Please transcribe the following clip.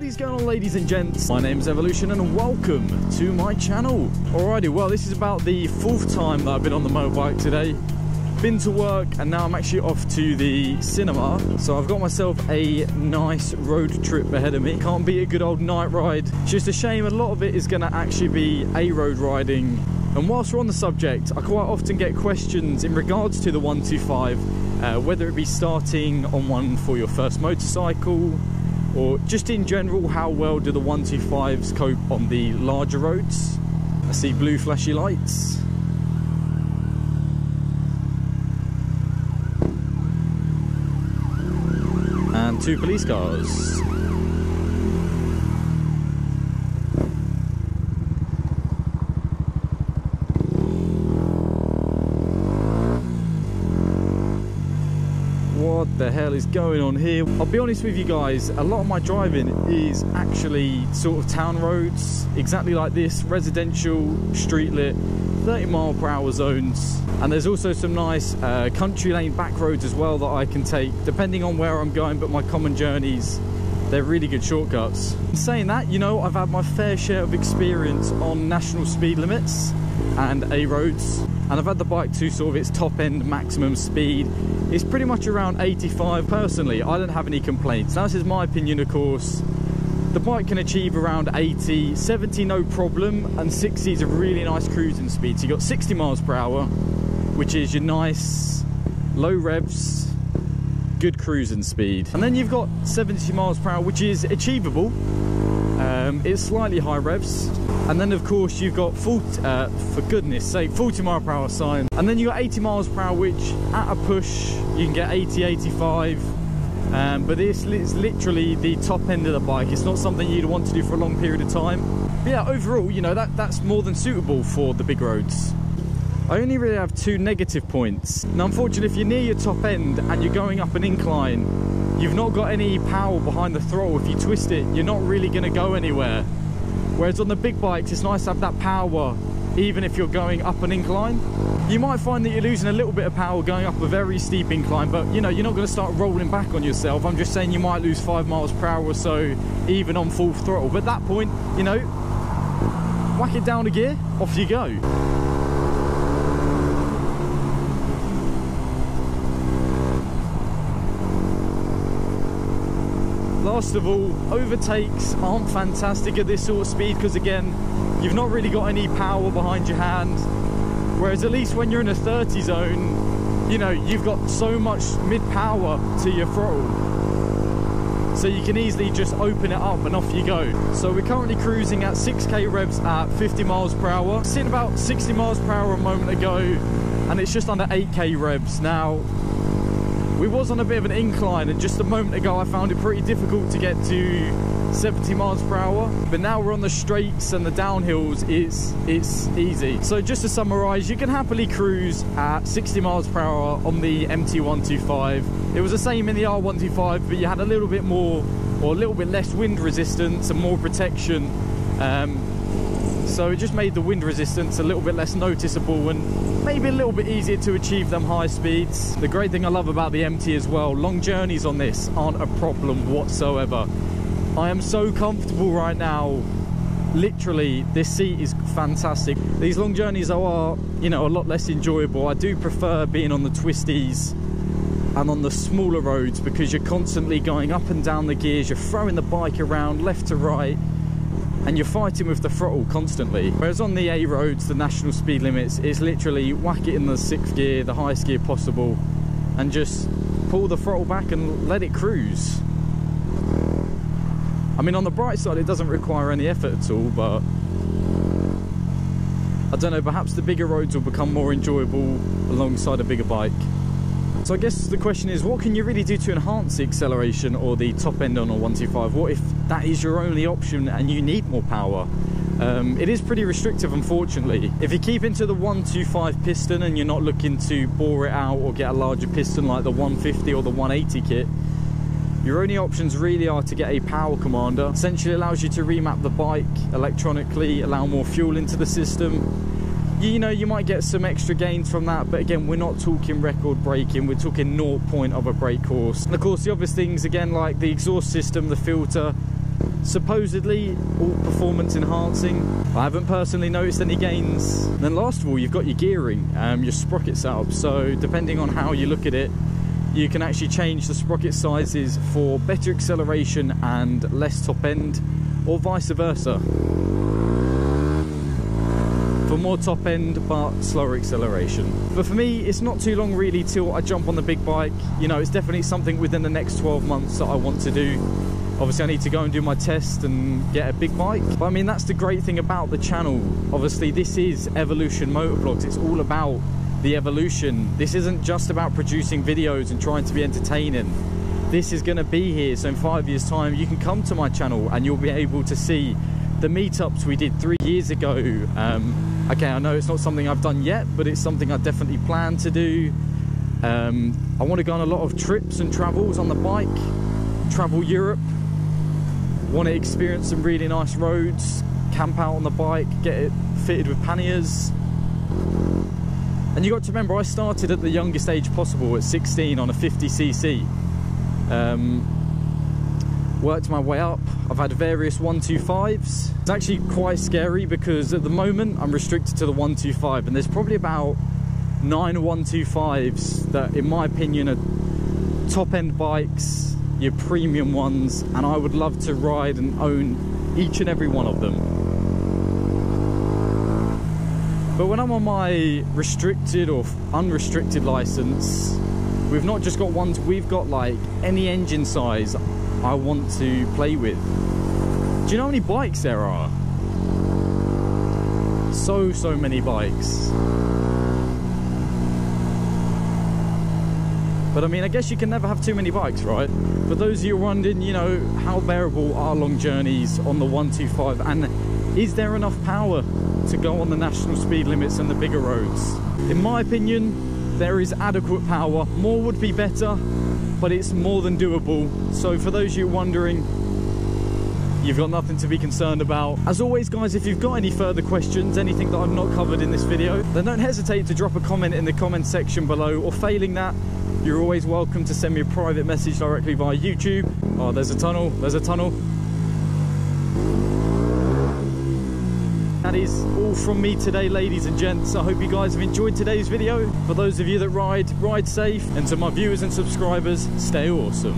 What is going on, ladies and gents? My name's Evolution and welcome to my channel. Alrighty, well, this is about the 4th time that I've been on the motorbike today. Been to work and now I'm actually off to the cinema. So I've got myself a nice road trip ahead of me. Can't beat a good old night ride. It's just a shame a lot of it is going to actually be A-road riding. And whilst we're on the subject, I quite often get questions in regards to the 125, whether it be starting on one for your first motorcycle, or just in general, how well do the 125s cope on the larger roads? I see blue flashy lights. And 2 police cars. What the hell is going on here? I'll be honest with you guys, a lot of my driving is actually sort of town roads, exactly like this, residential, street lit, 30-mile-per-hour zones. And there's also some nice country lane back roads as well that I can take, depending on where I'm going, but my common journeys, they're really good shortcuts. In saying that, you know, I've had my fair share of experience on national speed limits and A roads, and I've had the bike to sort of its top end maximum speed. It's pretty much around 85. Personally, I don't have any complaints. Now, this is my opinion, of course. The bike can achieve around 80, 70 no problem, and 60 is a really nice cruising speed. So you've got 60 miles per hour, which is your nice low revs, good cruising speed. And then you've got 70 miles per hour, which is achievable. It's slightly high revs. And then of course you've got 40, for goodness sake, 40 mile per hour sign. And then you've got 80 miles per hour, which at a push you can get 80, 85. But this is literally the top end of the bike. It's not something you'd want to do for a long period of time. But yeah, overall, you know, that's more than suitable for the big roads. I only really have 2 negative points. Now, unfortunately, if you're near your top end and you're going up an incline, you've not got any power behind the throttle. If you twist it, you're not really going to go anywhere. Whereas on the big bikes, it's nice to have that power, even if you're going up an incline. You might find that you're losing a little bit of power going up a very steep incline, but you know, you're not going to start rolling back on yourself. I'm just saying you might lose 5 miles per hour or so, even on full throttle. But at that point, you know, whack it down a gear, off you go. Last of all, overtakes aren't fantastic at this sort of speed because, again, you've not really got any power behind your hand. Whereas at least when you're in a 30 zone, you know, you've got so much mid-power to your throttle. So you can easily just open it up and off you go. So we're currently cruising at 6k revs at 50 miles per hour. Sitting about 60 miles per hour a moment ago, and it's just under 8k revs. Now, we was on a bit of an incline, and just a moment ago I found it pretty difficult to get to 70 miles per hour, but now we're on the straights and the downhills, it's easy. So just to summarize, you can happily cruise at 60 miles per hour on the MT125. It was the same in the R125, but you had a little bit more, or a little bit less wind resistance and more protection. So it just made the wind resistance a little bit less noticeable and maybe a little bit easier to achieve them high speeds. The great thing I love about the MT as well, long journeys on this aren't a problem whatsoever. I am so comfortable right now. Literally, this seat is fantastic. These long journeys are, you know, a lot less enjoyable. I do prefer being on the twisties and on the smaller roads because you're constantly going up and down the gears, you're throwing the bike around left to right, and you're fighting with the throttle constantly. Whereas on the A roads, the national speed limits, is literally whack it in the 6th gear, the highest gear possible, and just pull the throttle back and let it cruise. I mean, on the bright side, it doesn't require any effort at all, but I don't know, perhaps the bigger roads will become more enjoyable alongside a bigger bike. So I guess the question is, what can you really do to enhance the acceleration or the top end on a 125? What if that is your only option and you need more power? It is pretty restrictive, unfortunately. If you keep into the 125 piston and you're not looking to bore it out or get a larger piston like the 150 or the 180 kit, your only options really are to get a power commander. Essentially allows you to remap the bike electronically, allow more fuel into the system. You know, you might get some extra gains from that, but again, we're not talking record braking, we're talking 0 point of a brake course. And of course, the obvious things, again, like the exhaust system, the filter, supposedly all performance enhancing. I haven't personally noticed any gains. And then last of all, you've got your gearing, your sprocket setup. So depending on how you look at it, you can actually change the sprocket sizes for better acceleration and less top end, or vice versa. For more top end but slower acceleration. But for me, it's not too long really till I jump on the big bike. You know, it's definitely something within the next 12 months that I want to do. Obviously I need to go and do my test and get a big bike. But I mean, that's the great thing about the channel. Obviously this is Evolution Motovlogs. It's all about the evolution. This isn't just about producing videos and trying to be entertaining. This is going to be here, so in 5 years time you can come to my channel and you'll be able to see the meetups we did 3 years ago. Okay, I know it's not something I've done yet, but it's something I definitely plan to do. I want to go on a lot of trips and travels on the bike, travel Europe, want to experience some really nice roads, camp out on the bike, get it fitted with panniers. And you got to remember, I started at the youngest age possible, at 16, on a 50cc. Worked my way up. I've had various 125s. It's actually quite scary because at the moment I'm restricted to the 125, and there's probably about 9 125s that, in my opinion, are top end bikes, your premium ones, and I would love to ride and own each and every one of them. But when I'm on my restricted or unrestricted license, we've not just got ones, we've got like any engine size I want to play with. Do you know how many bikes there are? So many bikes. But I mean, I guess you can never have too many bikes, right? For those of you wondering, you know, how bearable are long journeys on the 125, and is there enough power to go on the national speed limits and the bigger roads? In my opinion, there is adequate power. More would be better, but it's more than doable. So for those of you wondering, you've got nothing to be concerned about. As always, guys, if you've got any further questions, anything that I've not covered in this video, then don't hesitate to drop a comment in the comment section below, or failing that, you're always welcome to send me a private message directly via YouTube. Oh, there's a tunnel, there's a tunnel. That is all from me today, ladies and gents. I hope you guys have enjoyed today's video. For those of you that ride safe, and to my viewers and subscribers, stay awesome.